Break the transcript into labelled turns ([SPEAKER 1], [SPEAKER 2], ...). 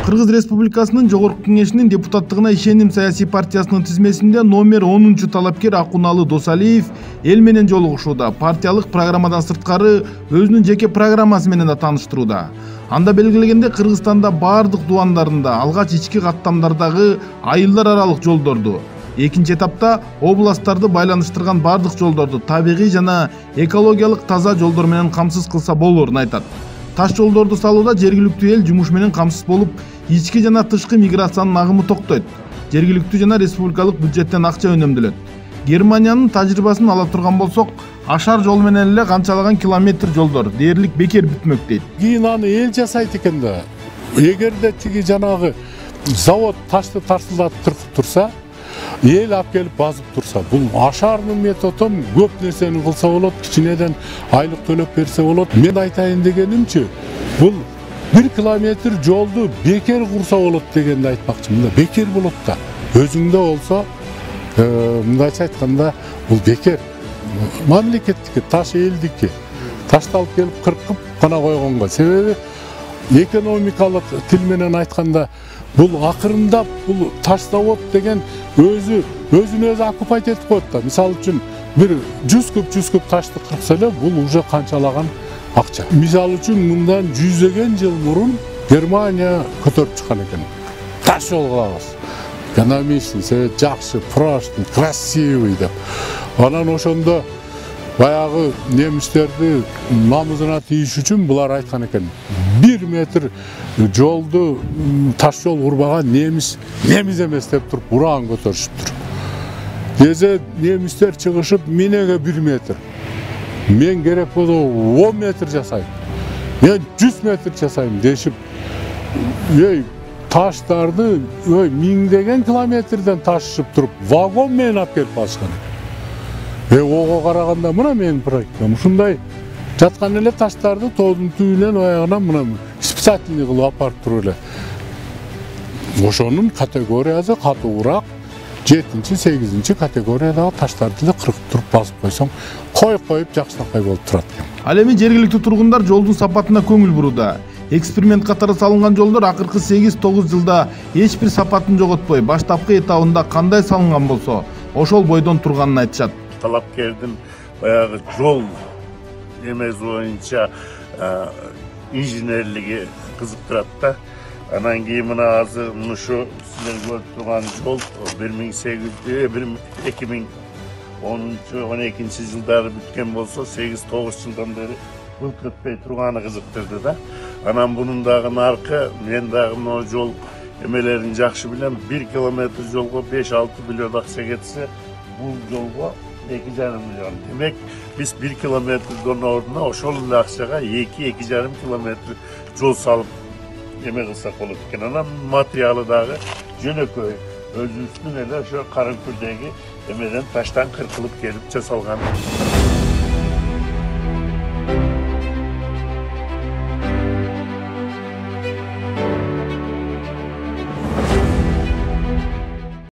[SPEAKER 1] Кыргыз Республикасынын Жогорку Кеңешинин депутаттыгына ишеним саясий партиясынын тизмесинде номер 10 талапкер Акуналы Досалиев эл менен жолугушууда. Партиялык программадан сырткары өзүнүн жеке программасы менен да тааныштырууда. Анда белгилегенде Кыргызстанда бардык дубандарында алгач ички каттамдардагы айылдар аралык жолдорду, экинчи этапта областтарды байланыштырган бардык жолдорду табигый жана экологиялык таза жолдор менен камсыз кылса болоорун айтат. Таш жолдорду салууда жергиликтүү эл жумуш менен камсыз болуп, ички жана тышкы миграциянын агымы токтойт. Жергиликтүү жана республикалык бюджеттен акча үнөмдөлөт. Германиянын тажрыйбасын ала турган болсок, ашар жол менен эле канчалаган километр жолдор дээрлик бекер бүтмөк дейт.
[SPEAKER 2] Кийин аны эл жасайт экен да. Эгерде тиги жанагы завод ташты тарсылдатып турса, эл алып келип базып турса, бул ашарнын методун көп нерсени кылса болот, кичинеден айлык төлөп берсе болот. Мен айтайын дегенимчи, бул 1 километр жолду бекер курса болот дегенди айтмакчымын да. Бекер болот да. Өзүңдө болсо, мындайча айтканда, бул бекер. Мамлекеттики, таш элдики. Ташты алып келип кыркып гана койгонго. Себеби экономикалык тил менен айтканда, бул акырындап бул таш завод деген өзүн өзү оккупать этип коет да. Мисалы үчүн бир 100 куб ташты кыркса эле бул уже канчалаган акча. Мисалы үчүн мындан 100 жыл мурун Германия көтөрүп чыккан экен. Таш жол кылабыз. Экономичный, жакшы, прочный, красивый деп. Анан ошондо баягы немистерди намызына тийиш үчүн булар айткан экен. 1 метр жолду таш жол курбаган немис эмес деп туруп урагын көтөрүшүптүр. Дезе немистер чыгышып менеге 1 метр. Мен керек болсо 10 метр жасайм. Мен 100 метр жасайм дешип, таштарды миңдеген километрден ташышып туруп вагон менен алып келип баскан. Ого караганда мына менин проектим. Ушундай жаткан эле таштарды тоодун түбүнөн аягына мына специальный кылып апарып туруп эле. Ошонун категориясы катуураак 7-8 категориядагы таштарды эле кыркып туруп басып койсоң, коюп жакшынакай болуп турат экен.
[SPEAKER 1] Ал эми жергиликтүү тургундар жолдун сапатына көңүл бурууда. Эксперимент катары салынган жолдор акыркы 8-9 жылда эч бир сапатын жоготпой, баштапкы этабында кандай салынган болсо, ошол бойдон турганын айтышат.
[SPEAKER 3] Талапкердин баягы жол эмес боюнча инженерлиги кызыктырат да. Анан кийин мына азыр ушу силер көрүп турган жол 2010-12 жылдары бүткөн болсо, 8-9 жылдан бери былт өтпөй турганы кызыктырды да. Анан мунун дагы наркы, мен дагы могу жол эмелерин жакшы билем. 1 километр жолго 5-6 миллион акча кетсе, бул жолго 2,5 миллион. Демек, биз 1 километрден ордуна ошол эле акчага 2-2,5 километр жол салып эме кылсак болот экен. Анан материалы дагы жөнөкөй, өзүбүздүн эле ошо Каракүлдөгү эмеден таштан кыркылып келип жасалган.